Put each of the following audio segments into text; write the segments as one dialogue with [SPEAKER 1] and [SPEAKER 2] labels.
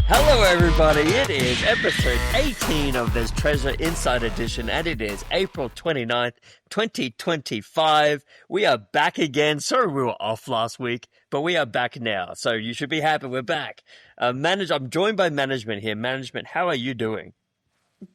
[SPEAKER 1] Hello, everybody. It is episode 18 of this Treasure Inside Edition, and it is April 29th, 2025. We are back again. Sorry we were off last week, but we are back now. So you should be happy we're back. I'm joined by management here. Management, how are you doing?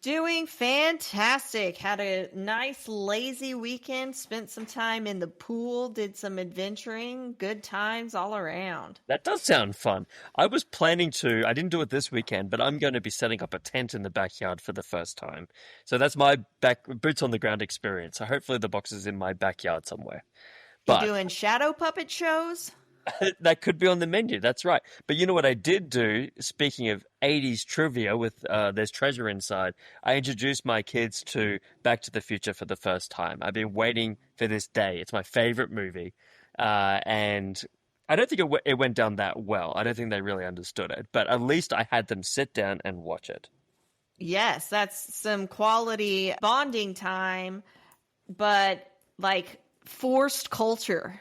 [SPEAKER 2] Doing fantastic. Had a nice lazy weekend. Spent some time in the pool. Did some adventuring. Good times all around.
[SPEAKER 1] That does sound fun. I was planning to, I didn't do it this weekend, but I'm going to be setting up a tent in the backyard for the first time. So that's my boots on the ground experience. So hopefully the box is in my backyard somewhere.
[SPEAKER 2] You doing shadow puppet shows?
[SPEAKER 1] That could be on the menu. That's right. But you know what I did do? Speaking of 80s trivia with There's Treasure Inside, I introduced my kids to Back to the Future for the first time. I've been waiting for this day. It's my favorite movie. And I don't think it went down that well. I don't think they really understood it. But at least I had them sit down and watch it.
[SPEAKER 2] Yes, that's some quality bonding time, but like forced culture.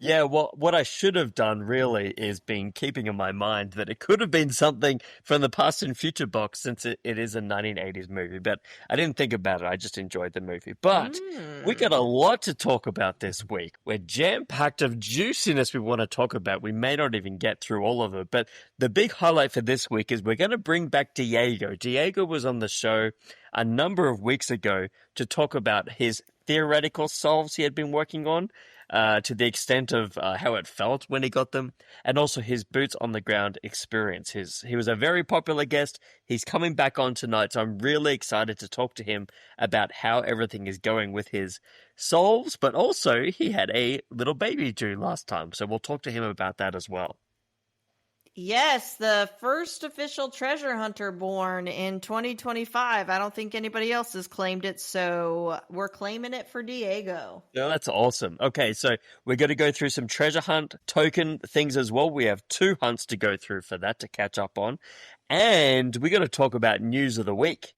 [SPEAKER 1] Yeah, well, what I should have done really is been keeping in my mind that it could have been something from the Past and Future box since it is a 1980s movie, but I didn't think about it. I just enjoyed the movie. But we got a lot to talk about this week. We're jam-packed of juiciness we want to talk about. We may not even get through all of it, but the big highlight for this week is we're going to bring back Diego. Diego was on the show a number of weeks ago to talk about his theoretical solves he had been working on. To the extent of how it felt when he got them, and also his boots on the ground experience. He was a very popular guest. He's coming back on tonight, so I'm really excited to talk to him about how everything is going with his solves, but also he had a little baby due last time, so we'll talk to him about that as well.
[SPEAKER 2] Yes, the first official treasure hunter born in 2025. I don't think anybody else has claimed it, so we're claiming it for Diego.
[SPEAKER 1] No, that's awesome. Okay, so we're going to go through some treasure hunt token things as well. We have 2 hunts to go through for that to catch up on. And we're going to talk about news of the week.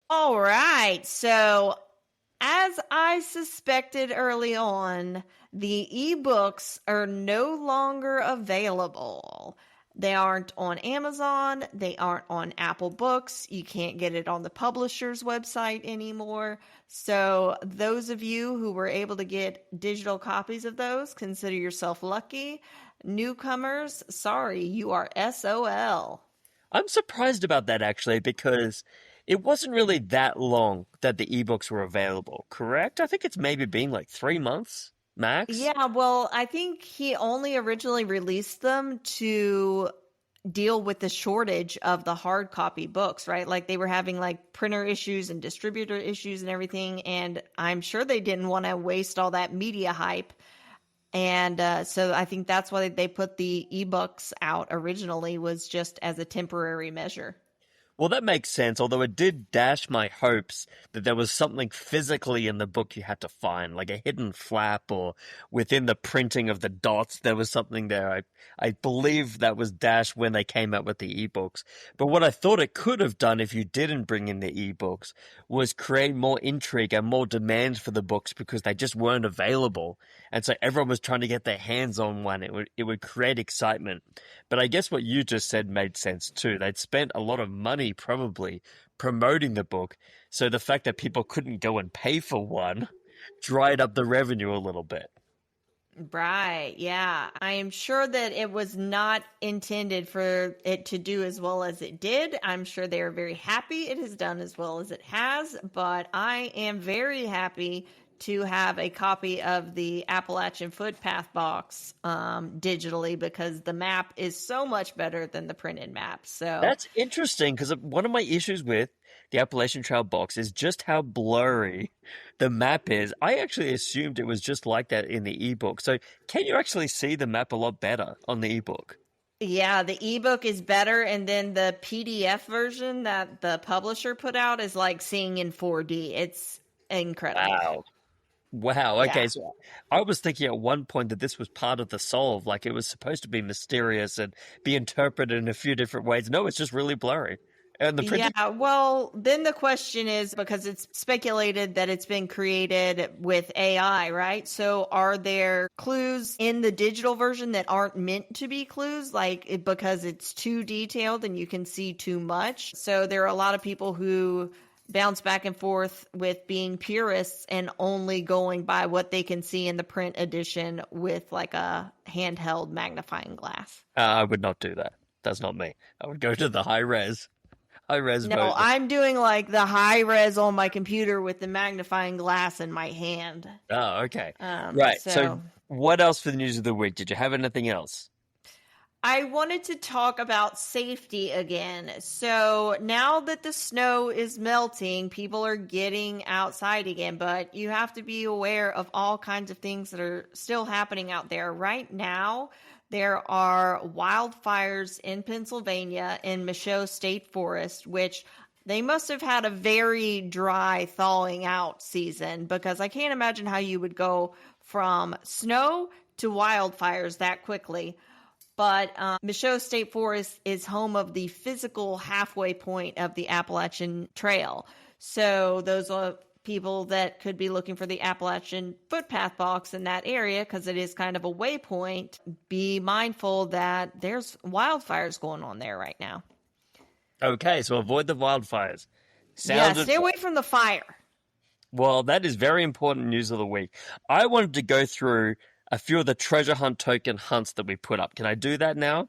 [SPEAKER 2] All right, so as I suspected early on, the ebooks are no longer available. They aren't on Amazon. They aren't on Apple Books. You can't get it on the publisher's website anymore. So those of you who were able to get digital copies of those, consider yourself lucky. Newcomers, sorry, you are SOL.
[SPEAKER 1] I'm surprised about that, actually, because it wasn't really that long that the ebooks were available, correct? I think it's maybe been like 3 months max.
[SPEAKER 2] Yeah, well, I think he only originally released them to deal with the shortage of the hard copy books, right? Like they were having like printer issues and distributor issues and everything. And I'm sure they didn't want to waste all that media hype. And so I think that's why they put the ebooks out originally, was just as a temporary measure.
[SPEAKER 1] Well, that makes sense, although it did dash my hopes that there was something physically in the book you had to find, like a hidden flap, or within the printing of the dots, there was something there. I believe that was dashed when they came out with the ebooks. But what I thought it could have done if you didn't bring in the ebooks was create more intrigue and more demand for the books because they just weren't available. And so everyone was trying to get their hands on one. It would create excitement. But I guess what you just said made sense too. They'd spent a lot of money probably promoting the book, so the fact that people couldn't go and pay for one dried up the revenue a little bit.
[SPEAKER 2] Right, yeah. I am sure that it was not intended for it to do as well as it did. I'm sure they are very happy it has done as well as it has, but I am very happy to have a copy of the Appalachian Footpath box digitally because the map is so much better than the printed map. So,
[SPEAKER 1] That's interesting because one of my issues with the Appalachian Trail box is just how blurry the map is. I actually assumed it was just like that in the ebook. So can you actually see the map a lot better on the ebook?
[SPEAKER 2] yeah, the ebook is better. And then the PDF version that the publisher put out is like seeing in 4D. It's incredible.
[SPEAKER 1] Wow. Wow.
[SPEAKER 2] Yeah.
[SPEAKER 1] Okay. So I was thinking at one point that this was part of the solve, like it was supposed to be mysterious and be interpreted in a few different ways. No, it's just really blurry. And the printed.
[SPEAKER 2] Yeah, well, then the question is because it's speculated that it's been created with AI, right? So are there clues in the digital version that aren't meant to be clues, because it's too detailed and you can see too much? So there are a lot of people who bounce back and forth with being purists and only going by what they can see in the print edition with like a handheld magnifying glass.
[SPEAKER 1] I would not do that. That's not me. I would go to the high res
[SPEAKER 2] No,
[SPEAKER 1] version.
[SPEAKER 2] I'm doing like the high res on my computer with the magnifying glass in my hand.
[SPEAKER 1] Oh, okay. Right. So what else for the news of the week? Did you have anything else?
[SPEAKER 2] I wanted to talk about safety again. So now that the snow is melting, people are getting outside again, but you have to be aware of all kinds of things that are still happening out there. Right now, there are wildfires in Pennsylvania in Michaud State Forest, which they must have had a very dry thawing out season because I can't imagine how you would go from snow to wildfires that quickly. But Michaud State Forest is home of the physical halfway point of the Appalachian Trail. So those are people that could be looking for the Appalachian Footpath box in that area because it is kind of a waypoint. Be mindful that there's wildfires going on there right now.
[SPEAKER 1] Okay, so avoid the wildfires.
[SPEAKER 2] Yeah, stay away from the fire.
[SPEAKER 1] Well, that is very important news of the week. I wanted to go through a few of the treasure hunt token hunts that we put up. Can I do that now?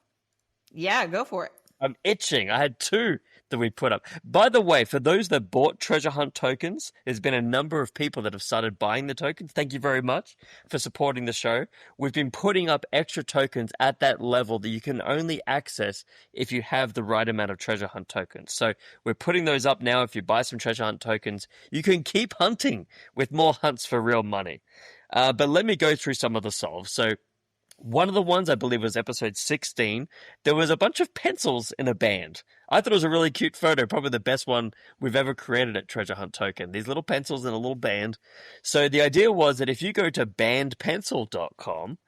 [SPEAKER 2] Yeah, go for it.
[SPEAKER 1] I'm itching. I had two that we put up. By the way, for those that bought treasure hunt tokens, there's been a number of people that have started buying the tokens. Thank you very much for supporting the show. We've been putting up extra tokens at that level that you can only access if you have the right amount of treasure hunt tokens. So we're putting those up now. If you buy some treasure hunt tokens, you can keep hunting with more hunts for real money. But let me go through some of the solves. So one of the ones, I believe, was episode 16. There was a bunch of pencils in a band. I thought it was a really cute photo, probably the best one we've ever created at Treasure Hunt Token. These little pencils in a little band. So the idea was that if you go to bandpencil.com,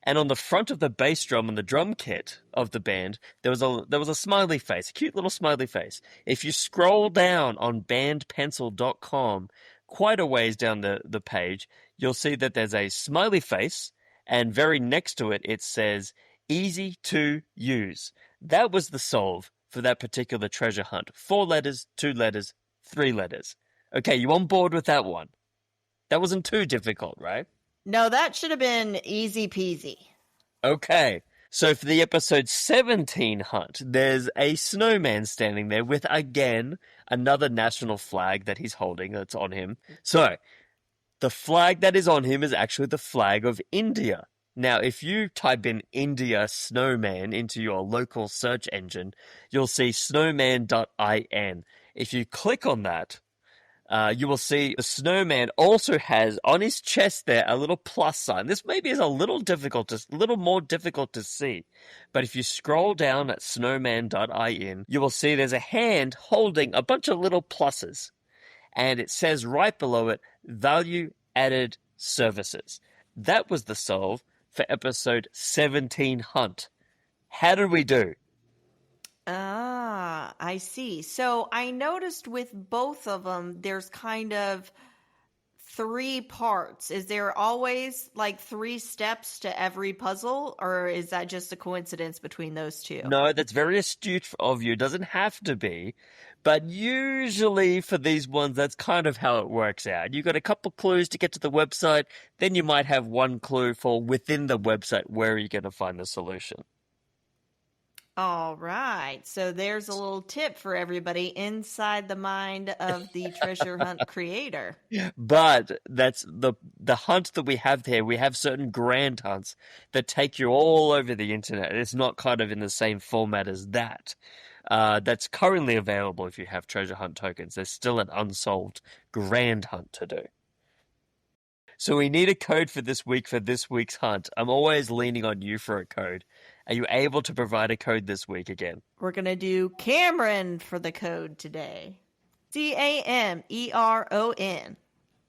[SPEAKER 1] and on the front of the bass drum and the drum kit of the band, there was a smiley face, a cute little smiley face. If you scroll down on bandpencil.com, quite a ways down the page, you'll see that there's a smiley face, and very next to it, it says, easy to use. That was the solve for that particular treasure hunt. 4 letters, 2 letters, 3 letters. Okay, you on board with that one? That wasn't too difficult, right?
[SPEAKER 2] No, that should have been easy peasy.
[SPEAKER 1] Okay, so for the episode 17 hunt, there's a snowman standing there with, again, another national flag that he's holding that's on him. So, the flag that is on him is actually the flag of India. Now, if you type in India snowman into your local search engine, you'll see snowman.in. If you click on that, you will see the snowman also has on his chest there a little plus sign. This maybe is a little more difficult to see. But if you scroll down at snowman.in, you will see there's a hand holding a bunch of little pluses. And it says right below it, value added services. That was the solve for episode 17 hunt. How did we do?
[SPEAKER 2] Ah, I see. So I noticed with both of them, there's kind of 3 parts. Is there always like 3 steps to every puzzle, or is that just a coincidence between those two?
[SPEAKER 1] No, that's very astute of you. It doesn't have to be. But usually for these ones, that's kind of how it works out. You've got a couple clues to get to the website, then you might have one clue for within the website where you're going to find the solution.
[SPEAKER 2] All right. So there's a little tip for everybody inside the mind of the treasure hunt creator.
[SPEAKER 1] But that's the hunt that we have there. We have certain grand hunts that take you all over the internet. It's not kind of in the same format as that. That's currently available if you have treasure hunt tokens. There's still an unsolved grand hunt to do. So we need a code for this week for this week's hunt. I'm always leaning on you for a code. Are you able to provide a code this week again?
[SPEAKER 2] We're going to do Cameron for the code today. Cameron.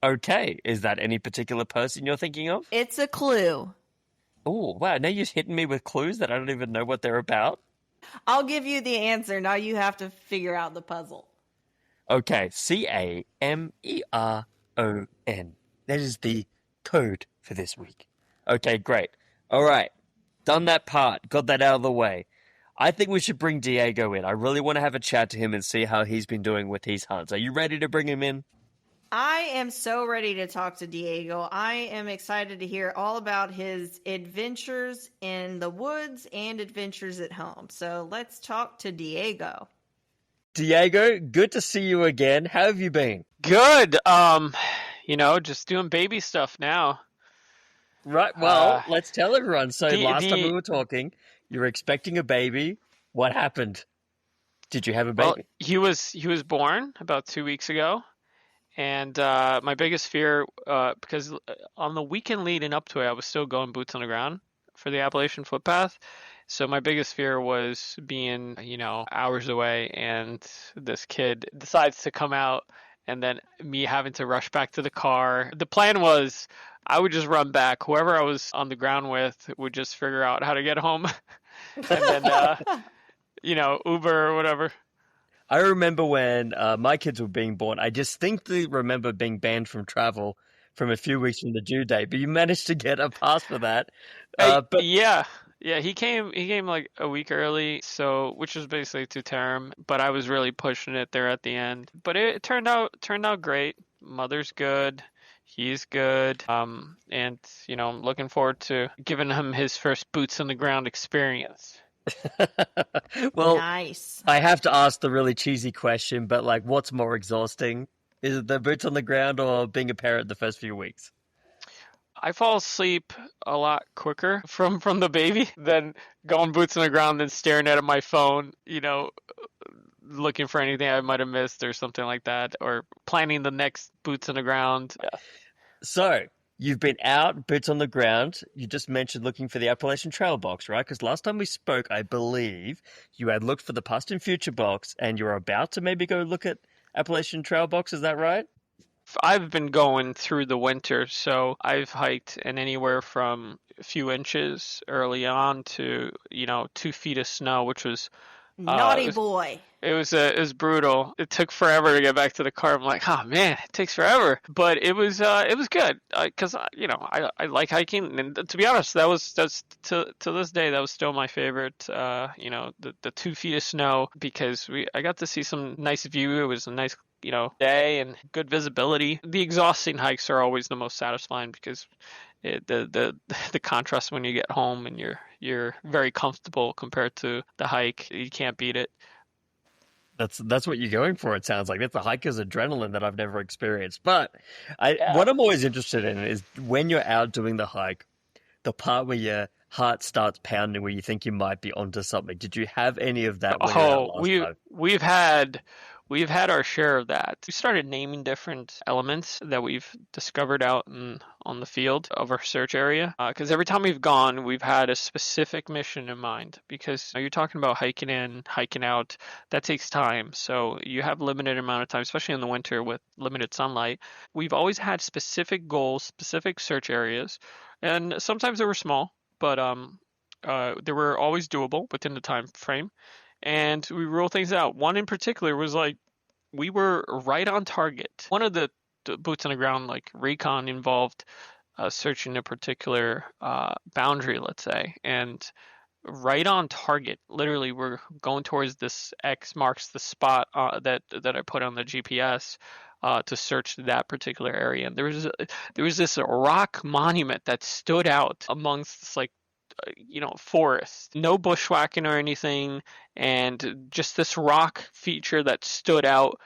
[SPEAKER 1] Okay, is that any particular person you're thinking of?
[SPEAKER 2] It's a clue.
[SPEAKER 1] Oh, wow, now you're hitting me with clues that I don't even know what they're about.
[SPEAKER 2] I'll give you the answer. Now you have to figure out the puzzle.
[SPEAKER 1] Okay, Cameron. That is the code for this week. Okay, great. All right, done that part, got that out of the way. I think we should bring Diego in. I really want to have a chat to him and see how he's been doing with his hunts. Are you ready to bring him in?
[SPEAKER 2] I am so ready to talk to Diego. I am excited to hear all about his adventures in the woods and adventures at home. So let's talk to Diego.
[SPEAKER 1] Diego, good to see you again. How have you been?
[SPEAKER 3] Good. Just doing baby stuff now.
[SPEAKER 1] Right, well, let's tell everyone. So last time we
[SPEAKER 3] the
[SPEAKER 1] were talking, you were expecting a baby. What happened? Did you have a
[SPEAKER 3] well,
[SPEAKER 1] baby?
[SPEAKER 3] he was born about 2 weeks ago, and my biggest fear, because on the weekend leading up to it, I was still going boots on the ground for the Appalachian footpath. So my biggest fear was being, hours away, and this kid decides to come out, and then me having to rush back to the car. The plan was I would just run back. Whoever I was on the ground with would just figure out how to get home, and then, Uber or whatever.
[SPEAKER 1] I remember when my kids were being born, I distinctly remember being banned from travel from a few weeks from the due date, but you managed to get a pass for that. But
[SPEAKER 3] Yeah. Yeah, he came like a week early, so which was basically to term, but I was really pushing it there at the end. But it turned out great. Mother's good. He's good. And I'm looking forward to giving him his first boots on the ground experience.
[SPEAKER 1] well,
[SPEAKER 2] Nice.
[SPEAKER 1] I have to ask the really cheesy question, but like, what's more exhausting? Is it the boots on the ground or being a parent the first few weeks?
[SPEAKER 3] I fall asleep a lot quicker from the baby than going boots on the ground and staring at my phone, looking for anything I might have missed or something like that, or planning the next boots on the ground. Yeah.
[SPEAKER 1] So, you've been out, boots on the ground. You just mentioned looking for the Appalachian Trail box, right? Because last time we spoke, I believe you had looked for the past and future box, and you're about to maybe go look at Appalachian Trail box. Is that right?
[SPEAKER 3] I've been going through the winter, so I've hiked in anywhere from a few inches early on to 2 feet of snow, which was
[SPEAKER 2] Naughty boy.
[SPEAKER 3] it was brutal. It took forever to get back to the car. I'm like, oh man, it takes forever, but it was good because I like hiking, and to be honest, that's to this day that was still my favorite. The 2 feet of snow, because I got to see some nice view. It was a nice day and good visibility. The exhausting hikes are always the most satisfying because the contrast when you get home and you're very comfortable compared to the hike, you can't beat it.
[SPEAKER 1] That's what you're going for. It sounds like that's a hiker's adrenaline that I've never experienced. But
[SPEAKER 3] Yeah.
[SPEAKER 1] what I'm always interested in is when you're out doing the hike, the part where your heart starts pounding, where you think you might be onto something. Did you have any of that when you were out last time?
[SPEAKER 3] We've had our share of that. We started naming different elements that we've discovered out on the field of our search area. Because every time we've gone, we've had a specific mission in mind. Because you're talking about hiking in, hiking out, that takes time. So you have limited amount of time, especially in the winter with limited sunlight. We've always had specific goals, specific search areas, and sometimes they were small, but they were always doable within the time frame. And we rule things out. One in particular was like we were right on target. One of the boots on the ground, like recon, involved searching a particular boundary, let's say, and right on target. Literally, we're going towards this X marks the spot that I put on the GPS to search that particular area. And there was this rock monument that stood out amongst this like forest, no bushwhacking or anything, and just this rock feature that stood out.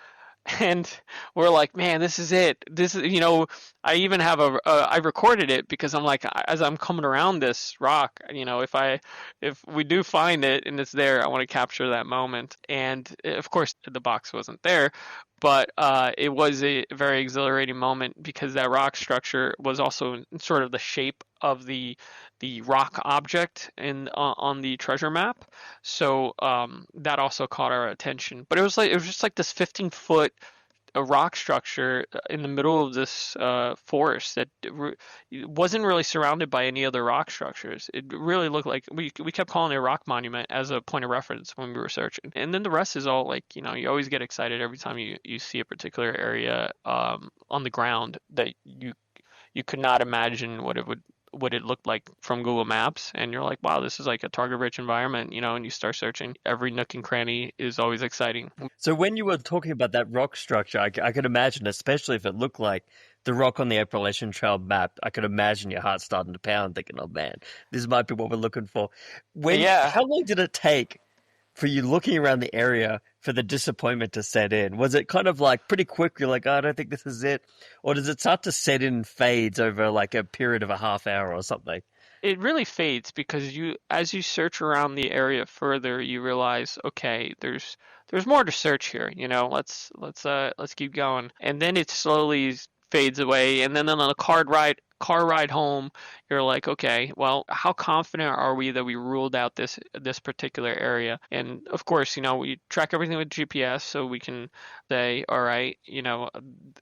[SPEAKER 3] And we're like, man, this is it. This is, I even have I recorded it because I'm like, as I'm coming around this rock, if we do find it and it's there, I want to capture that moment. And of course, the box wasn't there, but it was a very exhilarating moment because that rock structure was also in sort of the shape of the rock object on the treasure map. So that also caught our attention. But it was just like this 15-foot a rock structure in the middle of this forest that wasn't really surrounded by any other rock structures. It really looked like we kept calling it a rock monument as a point of reference when we were searching. And then the rest is all like, you always get excited every time you see a particular area on the ground that you could not imagine what it looked like from Google Maps, and you're like, wow, this is like a target-rich environment, and you start searching. Every nook and cranny is always exciting.
[SPEAKER 1] So when you were talking about that rock structure, I could imagine, especially if it looked like the rock on the Appalachian Trail map, I could imagine your heart starting to pound, thinking, oh man, this might be what we're looking for. How long did it take for you looking around the area for the disappointment to set in? Was it kind of like pretty quick? You're like, oh, I don't think this is it. Or does it start to set in fades over like a period of a half hour or something?
[SPEAKER 3] It really fades because as you search around the area further, you realize, okay, there's more to search here. Let's keep going. And then it slowly fades away. And then on the car ride home, you're like, okay, well, how confident are we that we ruled out this particular area? And of course, we track everything with GPS, so we can say, all right,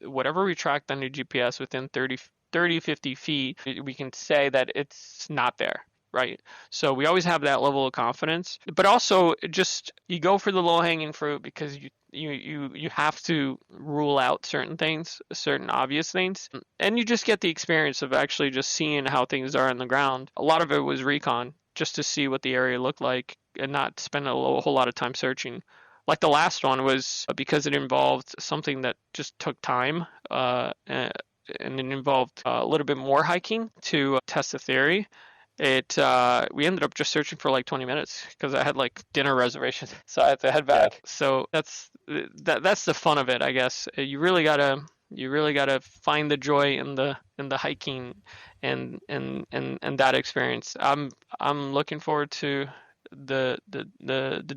[SPEAKER 3] whatever we tracked on your GPS within 30, 50 feet, we can say that it's not there. Right. So we always have that level of confidence, but also just you go for the low hanging fruit because you have to rule out certain things, certain obvious things, and you just get the experience of actually just seeing how things are on the ground. A lot of it was recon, just to see what the area looked like and not spend a whole lot of time searching. Like the last one was because it involved something that just took time, and it involved a little bit more hiking to test the theory. We ended up just searching for like 20 minutes because I had like dinner reservations, so I had to head back. So that's the fun of it, I guess. You really gotta find the joy in the hiking and that experience. I'm looking forward to the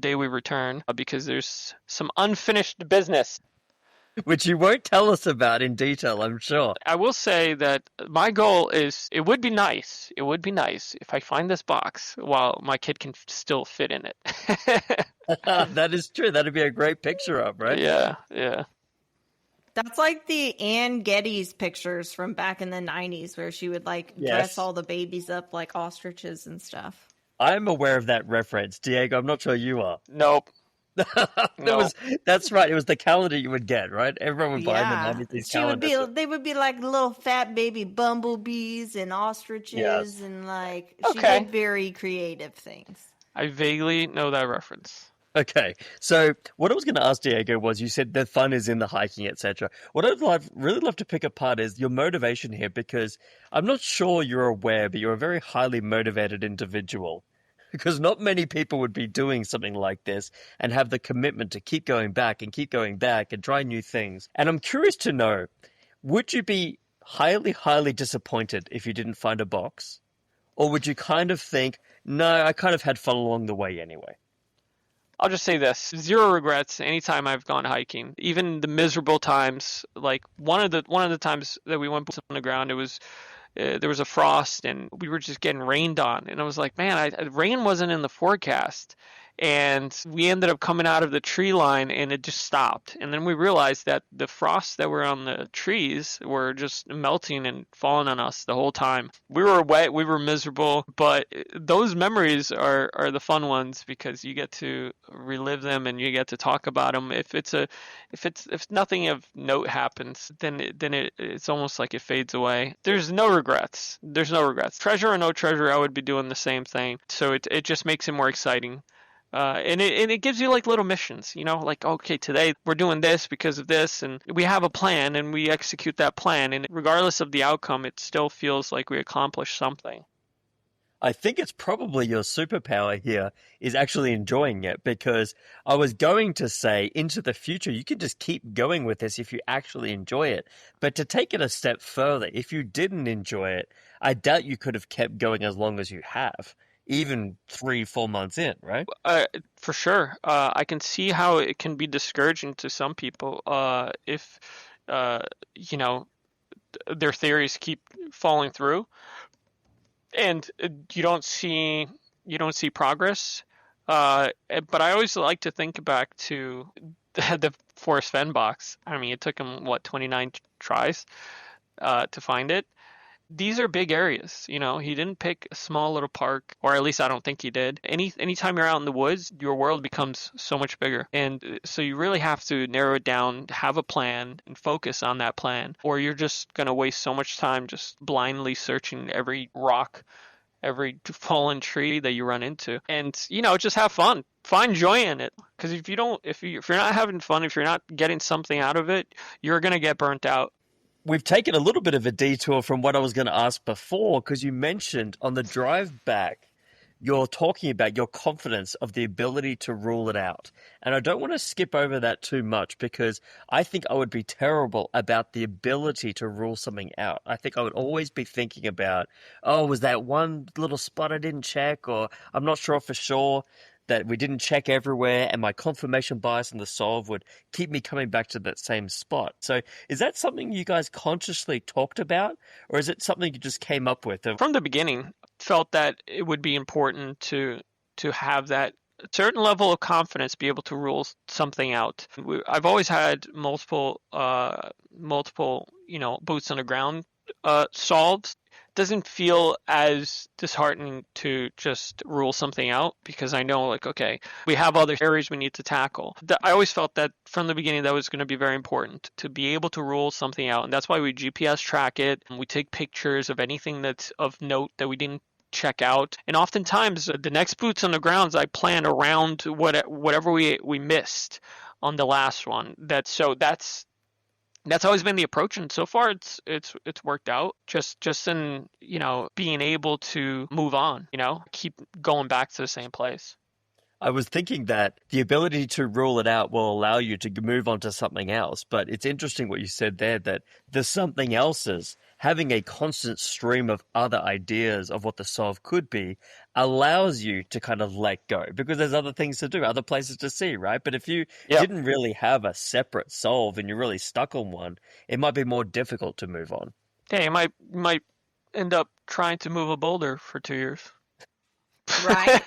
[SPEAKER 3] day we return because there's some unfinished business.
[SPEAKER 1] Which you won't tell us about in detail, I'm sure.
[SPEAKER 3] I will say that my goal is, it would be nice if I find this box while my kid can still fit in it.
[SPEAKER 1] That is true. That'd be a great picture up, right?
[SPEAKER 3] Yeah.
[SPEAKER 2] That's like the Ann Geddes pictures from back in the 90s where she would dress all the babies up like ostriches and stuff.
[SPEAKER 1] I'm aware of that reference. Diego, I'm not sure you are.
[SPEAKER 3] Nope.
[SPEAKER 1] That's right. It was the calendar you would get, right? Everyone would buy them and these calendars.
[SPEAKER 2] They would be like little fat baby bumblebees and ostriches and she did very creative things.
[SPEAKER 3] I vaguely know that reference.
[SPEAKER 1] Okay, so what I was going to ask Diego was, you said the fun is in the hiking, etc. What I'd really love to pick apart is your motivation here, because I'm not sure you're aware, but you're a very highly motivated individual. Because not many people would be doing something like this and have the commitment to keep going back and try new things. And I'm curious to know, would you be highly, highly disappointed if you didn't find a box? Or would you kind of think, no, I kind of had fun along the way anyway?
[SPEAKER 3] I'll just say this, 0 regrets anytime I've gone hiking. Even the miserable times, like one of the times that we went on the ground, it was there was a frost and we were just getting rained on. And I was like, man, rain wasn't in the forecast. And we ended up coming out of the tree line and it just stopped. And then we realized that the frosts that were on the trees were just melting and falling on us the whole time. We were wet, we were miserable, but those memories are the fun ones because you get to relive them and you get to talk about them. If nothing of note happens, then it's almost like it fades away. There's no regrets. Treasure or no treasure, I would be doing the same thing. So it just makes it more exciting. And it gives you like little missions, like, okay, today we're doing this because of this, and we have a plan and we execute that plan. And regardless of the outcome, it still feels like we accomplished something.
[SPEAKER 1] I think it's probably your superpower here is actually enjoying it, because I was going to say into the future, you could just keep going with this if you actually enjoy it. But to take it a step further, if you didn't enjoy it, I doubt you could have kept going as long as you have, even 3, 4 months in, right?
[SPEAKER 3] For sure. I can see how it can be discouraging to some people if uh, you know their theories keep falling through, and you don't see progress. But I always like to think back to the Forrest Fenn box. I mean, it took him what 29 tries to find it. These are big areas. He didn't pick a small little park, or at least I don't think he did. Anytime you're out in the woods, your world becomes so much bigger. And so you really have to narrow it down, have a plan, and focus on that plan, or you're just going to waste so much time just blindly searching every rock, every fallen tree that you run into. And, just have fun. Find joy in it. Because if you're not having fun, if you're not getting something out of it, you're going to get burnt out.
[SPEAKER 1] We've taken a little bit of a detour from what I was going to ask before, because you mentioned on the drive back, you're talking about your confidence of the ability to rule it out. And I don't want to skip over that too much, because I think I would be terrible about the ability to rule something out. I think I would always be thinking about, oh, was that one little spot I didn't check, or I'm not sure for sure that we didn't check everywhere, and my confirmation bias in the solve would keep me coming back to that same spot. So is that something you guys consciously talked about, or is it something you just came up with?
[SPEAKER 3] From the beginning, felt that it would be important to have that certain level of confidence, be able to rule something out. I've always had multiple boots on the ground solved. Doesn't feel as disheartening to just rule something out, because I know, like, okay, we have other areas we need to tackle. I always felt that from the beginning that was going to be very important to be able to rule something out, and that's why we GPS track it, and we take pictures of anything that's of note that we didn't check out. And oftentimes the next boots on the grounds I plan around whatever we missed on the last one. That's always been the approach, and so far it's worked out. Just in being able to move on, keep going back to the same place.
[SPEAKER 1] I was thinking that the ability to rule it out will allow you to move on to something else. But it's interesting what you said there, that the something else's, having a constant stream of other ideas of what the solve could be, allows you to kind of let go, because there's other things to do, other places to see, right? But if you didn't really have a separate solve and you're really stuck on one, it might be more difficult to move on.
[SPEAKER 3] Yeah, you might end up trying to move a boulder for 2 years.
[SPEAKER 2] Right.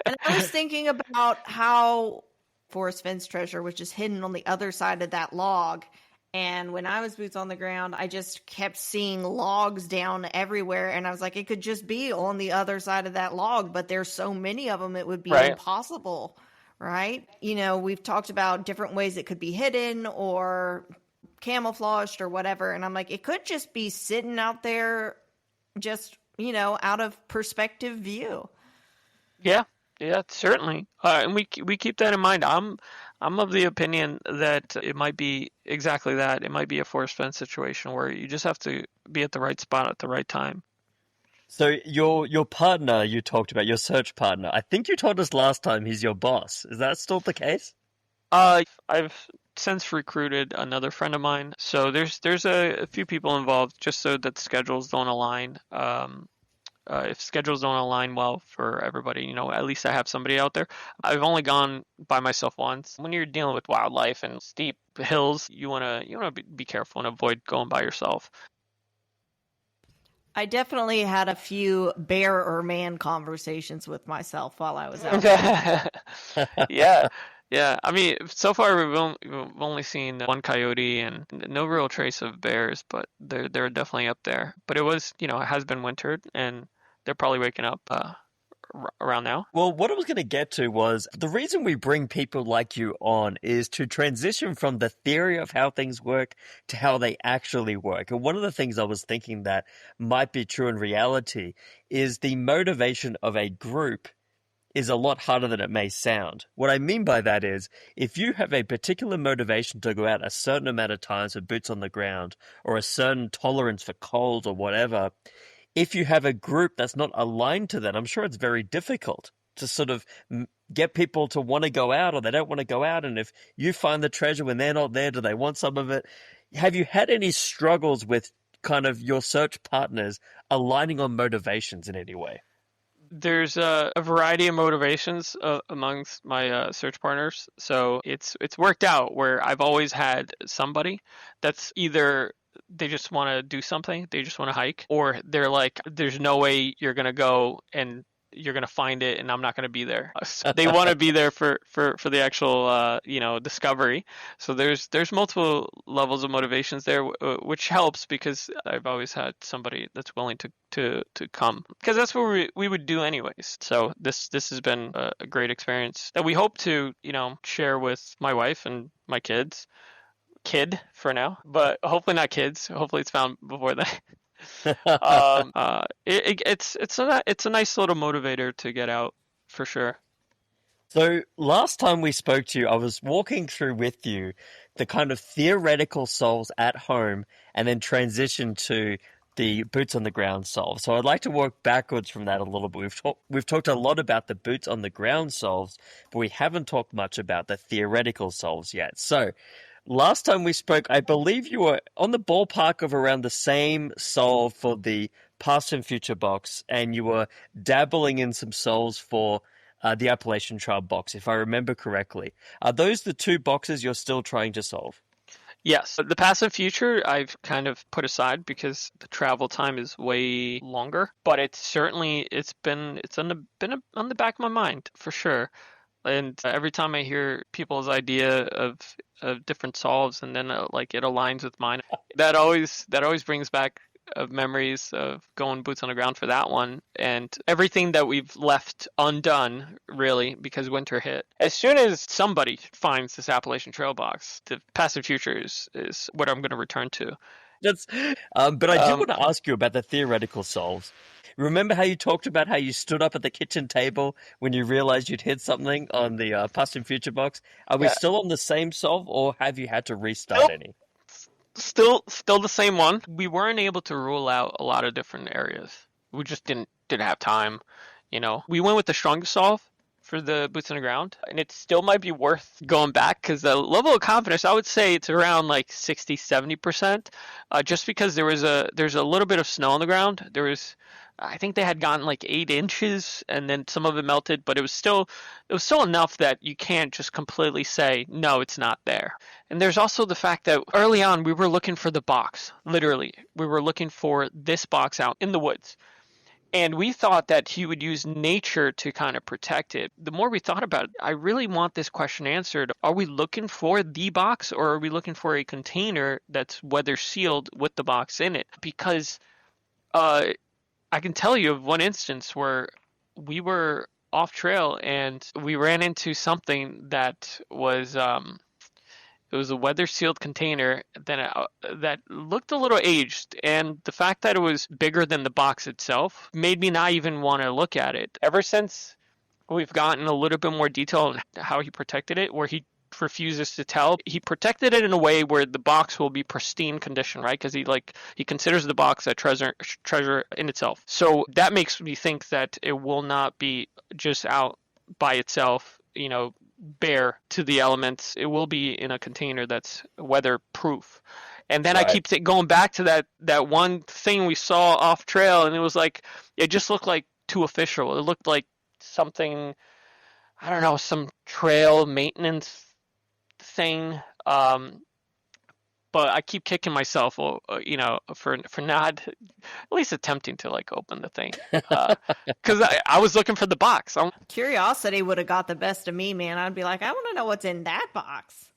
[SPEAKER 2] And I was thinking about how Forrest Fenn's treasure was just hidden on the other side of that log. And when I was boots on the ground, I just kept seeing logs down everywhere. And I was like, it could just be on the other side of that log, but there's so many of them, it would be impossible. Right. We've talked about different ways it could be hidden or camouflaged or whatever. And I'm like, it could just be sitting out there, just, out of perspective view.
[SPEAKER 3] Yeah, certainly. And we keep that in mind. I'm of the opinion that it might be exactly that. It might be a Forrest Fenn situation where you just have to be at the right spot at the right time.
[SPEAKER 1] So your partner you talked about, your search partner, I think you told us last time he's your boss. Is that still the case?
[SPEAKER 3] I've since recruited another friend of mine. So there's a few people involved, just so that schedules don't align. If schedules don't align well for everybody, at least I have somebody out there. I've only gone by myself once. When you're dealing with wildlife and steep hills, you wanna be careful and avoid going by yourself.
[SPEAKER 2] I definitely had a few bear or man conversations with myself while I was out there.
[SPEAKER 3] Yeah. I mean, so far we've only seen one coyote and no real trace of bears, but they're definitely up there. But it was, it has been wintered, and they're probably waking up around now.
[SPEAKER 1] Well, what I was going to get to was the reason we bring people like you on is to transition from the theory of how things work to how they actually work. And one of the things I was thinking that might be true in reality is the motivation of a group is a lot harder than it may sound. What I mean by that is, if you have a particular motivation to go out a certain amount of times with boots on the ground, or a certain tolerance for cold or whatever, if you have a group that's not aligned to that, I'm sure it's very difficult to sort of get people to want to go out or they don't want to go out. And if you find the treasure when they're not there, do they want some of it? Have you had any struggles with kind of your search partners aligning on motivations in any way?
[SPEAKER 3] There's a variety of motivations amongst my search partners, so it's worked out where I've always had somebody that's either they just want to do something, they just want to hike, or they're like, there's no way you're gonna go and you're gonna find it, and I'm not gonna be there. So they want to be there for the actual discovery. So there's multiple levels of motivations there, which helps because I've always had somebody that's willing to come, because that's what we would do anyways. So this has been a great experience that we hope to share with my wife and my kid for now, but hopefully not kids. Hopefully it's found before that. It's a nice little motivator to get out for sure.
[SPEAKER 1] So last time we spoke to you, I was walking through with you the kind of theoretical solves at home and then transition to the boots on the ground solve. So I'd like to work backwards from that a little bit. We've talked a lot about the boots on the ground solves, but we haven't talked much about the theoretical solves yet. So last time we spoke, I believe you were on the ballpark of around the same solve for the past and future box, and you were dabbling in some solves for the Appalachian Trail box, if I remember correctly. Are those the two boxes you're still trying to solve?
[SPEAKER 3] Yes, the past and future I've kind of put aside because the travel time is way longer, but it's been on the back of my mind for sure. And every time I hear people's idea of different solves, and then like it aligns with mine, that always brings back memories of going boots on the ground for that one, and everything that we've left undone really because winter hit. As soon as somebody finds this Appalachian Trail box, the past and future is what I'm going to return to.
[SPEAKER 1] But I did want to ask you about the theoretical solves. Remember how you talked about how you stood up at the kitchen table when you realized you'd hit something on the past and future box? Are we still on the same solve, or have you had to restart any?
[SPEAKER 3] Still the same one. We weren't able to rule out a lot of different areas. We just didn't have time. We went with the strongest solve for the boots on the ground, and it still might be worth going back because the level of confidence, I would say it's around like 60-70%, just because there's a little bit of snow on the ground. I think they had gotten like 8 inches, and then some of it melted, but it was still enough that you can't just completely say no, it's not there. And there's also the fact that early on we were looking for the box. Literally, we were looking for this box out in the woods. And we thought that he would use nature to kind of protect it. The more we thought about it, I really want this question answered. Are we looking for the box, or are we looking for a container that's weather sealed with the box in it? Because I can tell you of one instance where we were off trail and we ran into something that was it was a weather sealed container that looked a little aged, and the fact that it was bigger than the box itself made me not even want to look at it. Ever since we've gotten a little bit more detail on how he protected it, where he refuses to tell. He protected it in a way where the box will be pristine condition, right? Because he considers the box a treasure in itself. So that makes me think that it will not be just out by itself, bare to the elements. It will be in a container that's weatherproof. And then right. I keep going back to that one thing we saw off trail, and it was like, it just looked like too official. It looked like something, I don't know, some trail maintenance thing, but I keep kicking myself, for not at least attempting to open the thing, because I was looking for the box.
[SPEAKER 2] Curiosity would have got the best of me, man. I'd be like, I want to know what's in that box.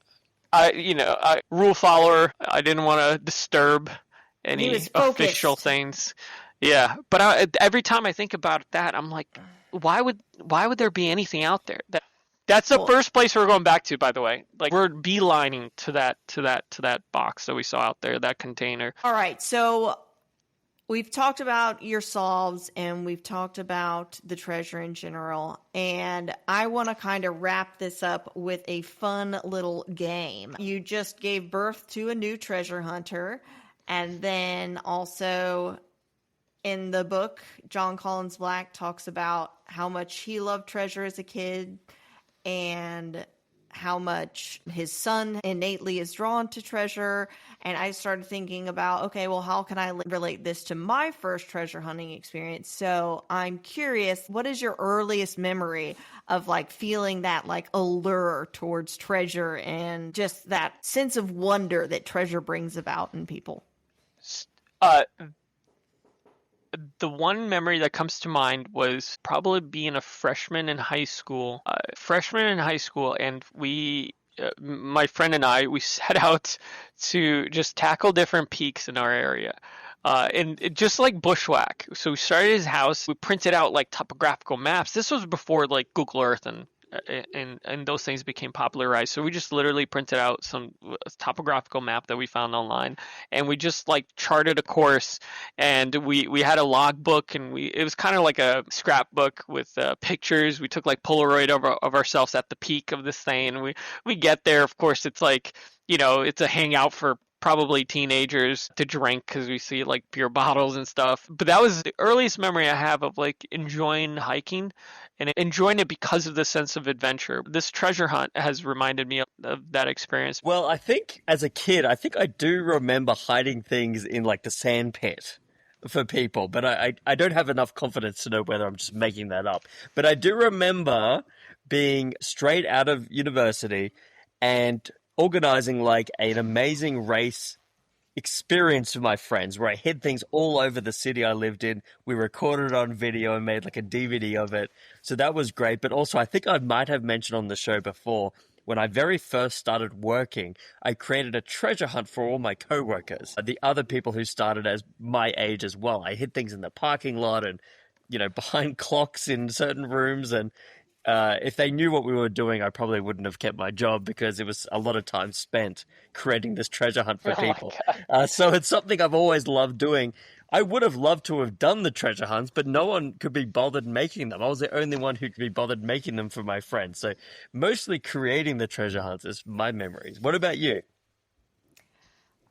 [SPEAKER 3] I rule follower. I didn't want to disturb any official things. Yeah, but every time I think about that, I'm like, why would there be anything out there? That's the first place we're going back to, by the way. We're beelining to that box that we saw out there, that container.
[SPEAKER 2] All right, so we've talked about your solves and we've talked about the treasure in general, and I want to kind of wrap this up with a fun little game. You just gave birth to a new treasure hunter, and then also in the book, John Collins Black talks about how much he loved treasure as a kid and how much his son innately is drawn to treasure. And I started thinking about, okay, well, how can I relate this to my first treasure hunting experience? So I'm curious, what is your earliest memory of like feeling that like allure towards treasure and just that sense of wonder that treasure brings about in people?
[SPEAKER 3] Uh, the one memory that comes to mind was probably being a freshman in high school. And my friend and I, we set out to just tackle different peaks in our area. And just like bushwhack. So we started his house. We printed out like topographical maps. This was before like Google Earth and those things became popularized. So we just literally printed out some topographical map that we found online, and we just like charted a course. And we had a logbook, and it was kind of like a scrapbook with pictures. We took like Polaroid of ourselves at the peak of this thing, and we get there. Of course, it's like, it's a hangout for probably teenagers to drink because we see like beer bottles and stuff. But that was the earliest memory I have of like enjoying hiking and enjoying it because of the sense of adventure. This treasure hunt has reminded me of that experience.
[SPEAKER 1] Well, I think as a kid, I think I do remember hiding things in like the sand pit for people, but I don't have enough confidence to know whether I'm just making that up. But I do remember being straight out of university and organizing like an amazing race experience with my friends where I hid things all over the city I lived in. We recorded it on video and made like a DVD of it. So that was great. But also I think I might have mentioned on the show before, when I very first started working, I created a treasure hunt for all my coworkers, the other people who started as my age as well. I hid things in the parking lot and, behind clocks in certain rooms. And if they knew what we were doing, I probably wouldn't have kept my job because it was a lot of time spent creating this treasure hunt for people. So it's something I've always loved doing. I would have loved to have done the treasure hunts, but no one could be bothered making them. I was the only one who could be bothered making them for my friends. So mostly creating the treasure hunts is my memories. What about you?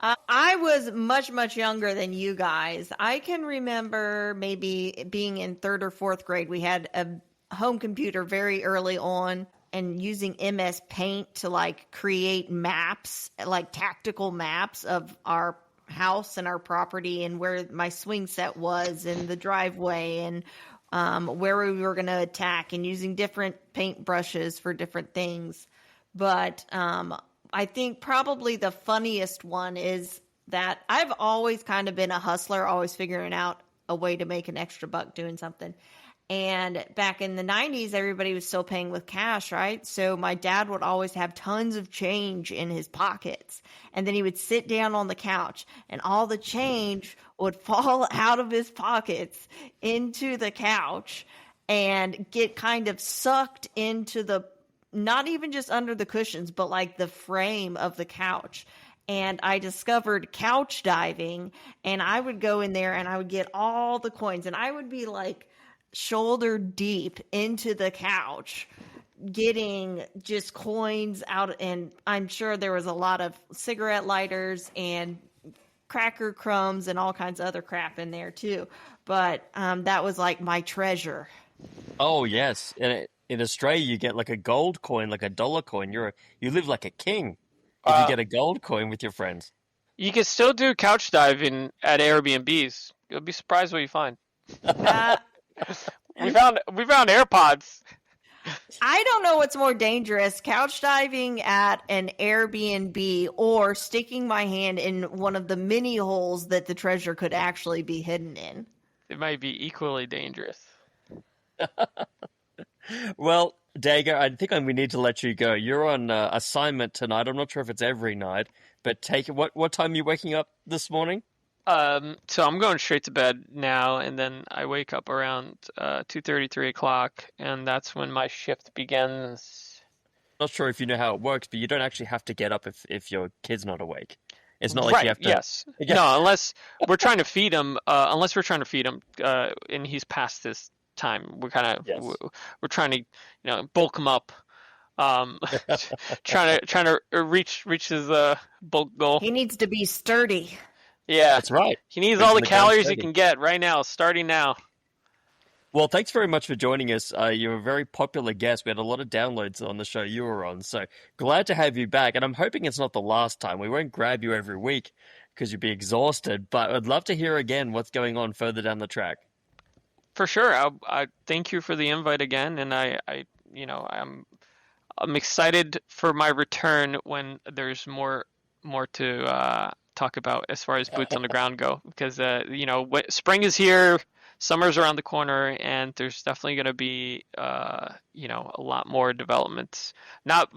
[SPEAKER 2] I was much, much younger than you guys. I can remember maybe being in third or fourth grade. We had a home computer very early on and using MS Paint to like create maps, like tactical maps of our house and our property and where my swing set was and the driveway and where we were going to attack, and using different paint brushes for different things. But I think probably the funniest one is that I've always kind of been a hustler, always figuring out a way to make an extra buck doing something. And back in the 90s, everybody was still paying with cash, right? So my dad would always have tons of change in his pockets. And then he would sit down on the couch and all the change would fall out of his pockets into the couch and get kind of sucked into not even just under the cushions, but like the frame of the couch. And I discovered couch diving, and I would go in there and I would get all the coins, and I would be like shoulder deep into the couch getting just coins out. And I'm sure there was a lot of cigarette lighters and cracker crumbs and all kinds of other crap in there too. But that was like my treasure.
[SPEAKER 1] Oh, yes. In Australia, you get like a gold coin, like a dollar coin. You live like a king if you get a gold coin with your friends.
[SPEAKER 3] You can still do couch diving at Airbnbs. You'll be surprised what you find. We found AirPods.
[SPEAKER 2] I don't know what's more dangerous, couch diving at an Airbnb or sticking my hand in one of the many holes that the treasure could actually be hidden in.
[SPEAKER 3] It might be equally dangerous.
[SPEAKER 1] Well, Dago, I think we need to let you go. You're on assignment tonight. I'm not sure if it's every night, but take it. What time are you waking up this morning?
[SPEAKER 3] So I'm going straight to bed now, and then I wake up around 2:30, 3 o'clock, and that's when my shift begins.
[SPEAKER 1] Not sure if you know how it works, but you don't actually have to get up if your kid's not awake. It's not like you have to.
[SPEAKER 3] Yes. Yeah. No, unless we're trying to feed him. And he's past this time. We're we're trying to bulk him up. Trying to reach his bulk goal.
[SPEAKER 2] He needs to be sturdy.
[SPEAKER 3] Yeah.
[SPEAKER 1] That's right.
[SPEAKER 3] He needs
[SPEAKER 1] Boots
[SPEAKER 3] all
[SPEAKER 1] on
[SPEAKER 3] the
[SPEAKER 1] the ground
[SPEAKER 3] calories he
[SPEAKER 1] trading.
[SPEAKER 3] can get right now, starting now.
[SPEAKER 1] Well, thanks very much for joining us. You're a very popular guest. We had a lot of downloads on the show you were on, so glad to have you back. And I'm hoping it's not the last time. We won't grab you every week because you'd be exhausted, but I'd love to hear again what's going on further down the track.
[SPEAKER 3] For sure. I thank you for the invite again, and I'm excited for my return when there's more to talk about as far as boots on the ground go, because spring is here, summer's around the corner, and there's definitely going to be a lot more developments, not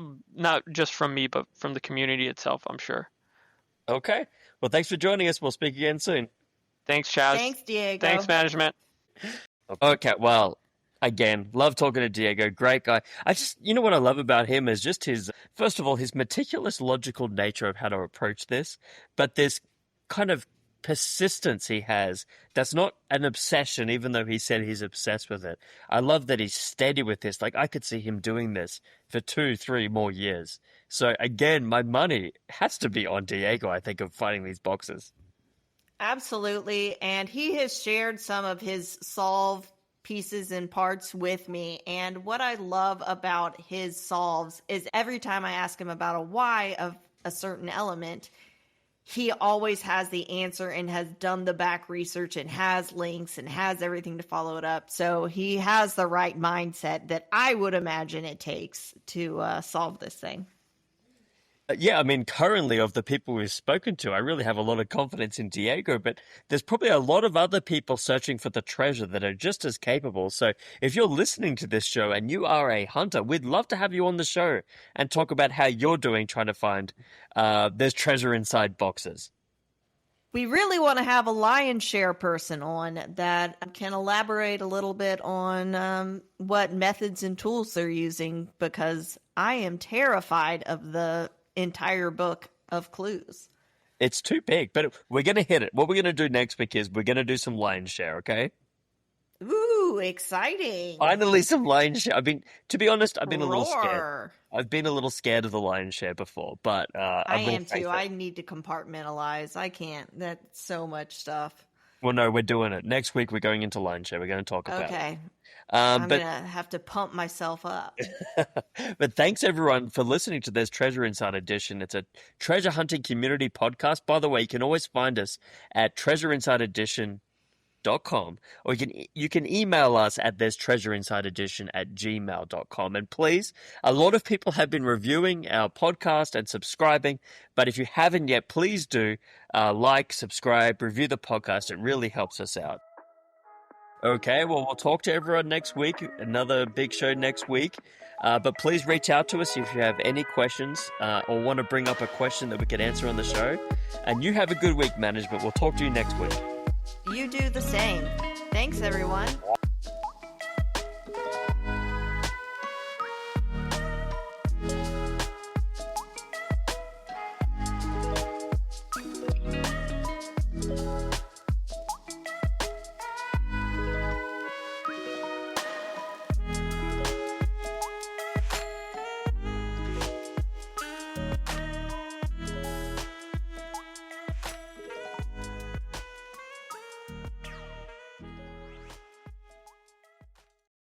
[SPEAKER 3] just from me, but from the community itself, I'm sure.
[SPEAKER 1] Okay. Well, thanks for joining us. We'll speak again soon.
[SPEAKER 3] Thanks, Chaz.
[SPEAKER 2] Thanks, Diego.
[SPEAKER 3] Thanks, management.
[SPEAKER 1] Okay, well, again, love talking to Diego. Great guy. What I love about him is just first of all, his meticulous, logical nature of how to approach this, but this kind of persistence he has that's not an obsession, even though he said he's obsessed with it. I love that he's steady with this. Like, I could see him doing this for 2-3 more years. So, again, my money has to be on Diego, I think, of finding these boxes.
[SPEAKER 2] Absolutely. And he has shared some of his solve pieces and parts with me. And what I love about his solves is every time I ask him about a why of a certain element, he always has the answer and has done the back research and has links and has everything to follow it up. So he has the right mindset that I would imagine it takes to solve this thing.
[SPEAKER 1] Yeah, I mean, currently of the people we've spoken to, I really have a lot of confidence in Diego, but there's probably a lot of other people searching for the treasure that are just as capable. So if you're listening to this show and you are a hunter, we'd love to have you on the show and talk about how you're doing trying to find there's treasure inside boxes.
[SPEAKER 2] We really want to have a lion's share person on that can elaborate a little bit on what methods and tools they're using, because I am terrified of the entire book of clues.
[SPEAKER 1] It's too big, but we're going to hit it. What we're going to do next week is we're going to do some lion's share, okay?
[SPEAKER 2] Ooh, exciting.
[SPEAKER 1] Finally, some lion's share. To be honest, I've been a little scared.
[SPEAKER 2] Roar.
[SPEAKER 1] I've been a little scared of the lion's share before, but
[SPEAKER 2] I
[SPEAKER 1] will
[SPEAKER 2] am
[SPEAKER 1] face
[SPEAKER 2] too.
[SPEAKER 1] it.
[SPEAKER 2] I need to compartmentalize. I can't. That's so much stuff.
[SPEAKER 1] Well, no, we're doing it. Next week, we're going into lion's share. We're going to talk about it.
[SPEAKER 2] Okay. I'm going to have to pump myself up.
[SPEAKER 1] But thanks, everyone, for listening to this Treasure Insight Edition. It's a treasure hunting community podcast. By the way, you can always find us at treasureinsightedition.com, or you can email us at there's treasureinsightedition@gmail.com. And please, a lot of people have been reviewing our podcast and subscribing, but if you haven't yet, please do like, subscribe, review the podcast. It really helps us out. Okay, well, we'll talk to everyone next week. Another big show next week. But please reach out to us if you have any questions or want to bring up a question that we can answer on the show. And you have a good week, management. We'll talk to you next week.
[SPEAKER 2] You do the same. Thanks, everyone.